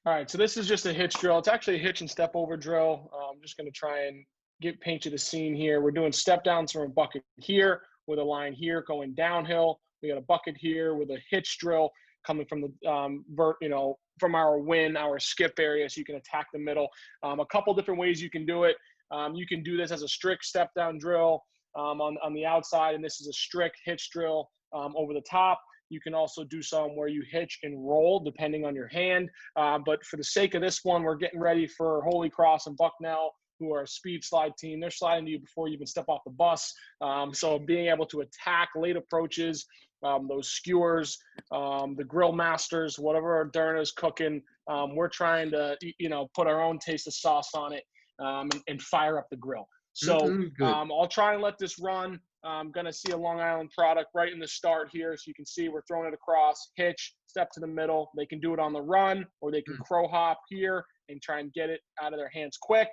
All right, so this is just a hitch drill. It's actually a hitch and step over drill. I'm just going to try and paint you the scene here. We're doing step downs from a bucket here with a line here going downhill. We got a bucket here with a hitch drill coming from the from our win, our skip area, so you can attack the middle. A couple different ways you can do it. You can do this as a strict step down drill on the outside, and this is a strict hitch drill over the top. You can also do some where you hitch and roll depending on your hand. But for the sake of this one, we're getting ready for Holy Cross and Bucknell, who are a speed slide team. They're sliding to you before you even step off the bus. So being able to attack late approaches, those skewers, the grill masters, whatever Derna's cooking, we're trying to, put our own taste of sauce on it and fire up the grill. So I'll try and let this run. I'm going to see a Long Island product right in the start here. So you can see we're throwing it across, hitch, step to the middle. They can do it on the run, or they can crow hop here and try and get it out of their hands quick.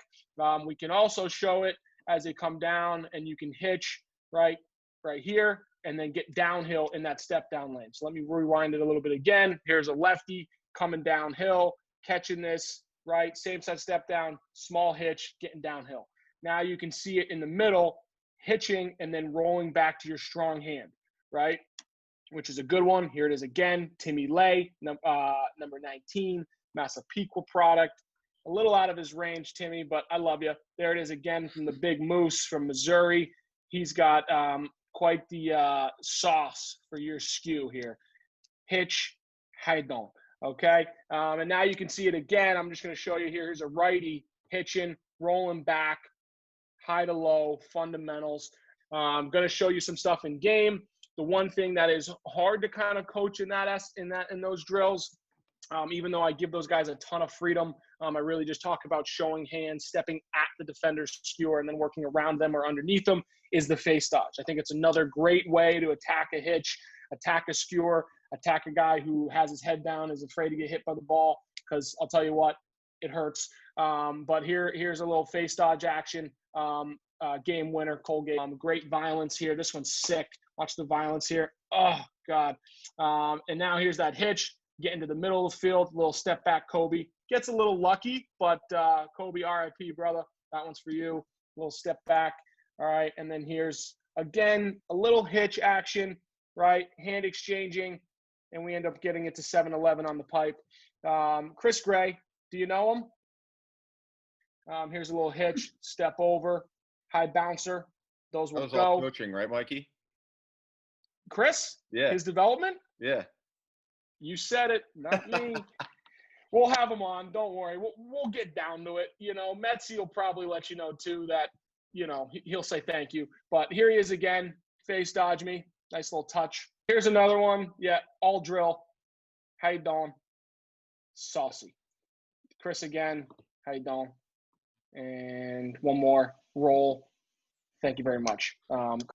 We can also show it as they come down, and you can hitch right here and then get downhill in that step down lane. So let me rewind it a little bit again. Here's a lefty coming downhill, catching this, right? Same side step down, small hitch, getting downhill. Now you can see it in the middle, hitching and then rolling back to your strong hand, right? Which is a good one. Here it is again. Timmy Lay, number 19, Massapequa product. A little out of his range, Timmy, but I love you. There it is again from the Big Moose from Missouri. He's got quite the sauce for your skew here. Hitch, how you doing? Okay, and now you can see it again. I'm just going to show you here. Here's a righty hitching, rolling back, high to low, fundamentals. I'm going to show you some stuff in game. The one thing that is hard to kind of coach in those drills, even though I give those guys a ton of freedom, I really just talk about showing hands, stepping at the defender's skewer, and then working around them or underneath them, is the face dodge. I think it's another great way to attack a hitch, attack a skewer, attack a guy who has his head down, is afraid to get hit by the ball, because I'll tell you what, it hurts. But here's a little face dodge action. Game winner, Colgate. Great violence here. This one's sick. Watch the violence here. Oh, God. And now here's that hitch. Get into the middle of the field. Little step back, Kobe. Gets a little lucky, but Kobe, RIP, brother. That one's for you. Little step back. All right. And then here's, again, a little hitch action, right? Hand exchanging. And we end up getting it to 7-11 on the pipe. Chris Gray, do you know him? Here's a little hitch, step over, high bouncer. Those will go. All coaching, right, Mikey? Chris? Yeah. His development? Yeah. You said it, not me. We'll have him on. Don't worry. We'll get down to it. Metzi will probably let you know, too, that, he'll say thank you. But here he is again. Face dodge me. Nice little touch. Here's another one. Yeah, all drill. How you doing? Saucy. Chris again. How you doing? And one more, roll. Thank you very much.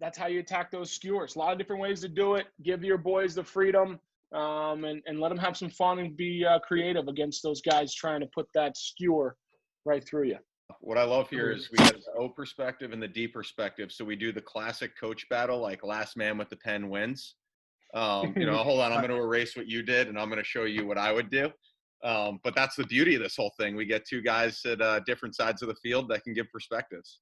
That's how you attack those skewers. A lot of different ways to do it. Give your boys the freedom and let them have some fun and be creative against those guys trying to put that skewer right through you. What I love here is we get the O perspective and the D perspective. So we do the classic coach battle, like last man with the pen wins. Hold on, I'm going to erase what you did and I'm going to show you what I would do. But that's the beauty of this whole thing. We get two guys at different sides of the field that can give perspectives.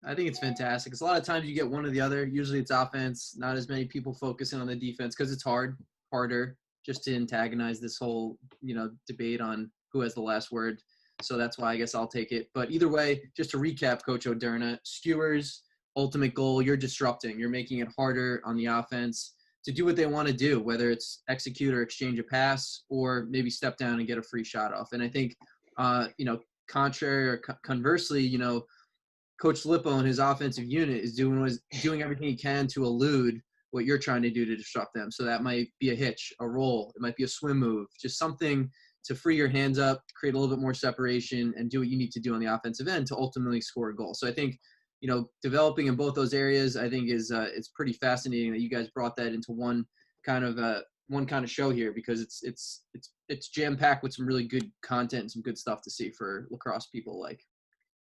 I think it's fantastic. Because a lot of times you get one or the other. Usually it's offense. Not as many people focusing on the defense because it's harder just to antagonize this whole, debate on who has the last word. So that's why I guess I'll take it. But either way, just to recap, Coach O'Derna, skewers, ultimate goal, you're disrupting. You're making it harder on the offense to do what they want to do, whether it's execute or exchange a pass or maybe step down and get a free shot off. And I think, contrary or conversely, Coach Silipo and his offensive unit is doing everything he can to elude what you're trying to do to disrupt them. So that might be a hitch, a roll, it might be a swim move, just something to free your hands up, create a little bit more separation, and do what you need to do on the offensive end to ultimately score a goal. So I think, developing in both those areas, I think it's pretty fascinating that you guys brought that into one kind of show here, because it's jam packed with some really good content and some good stuff to see for lacrosse people like.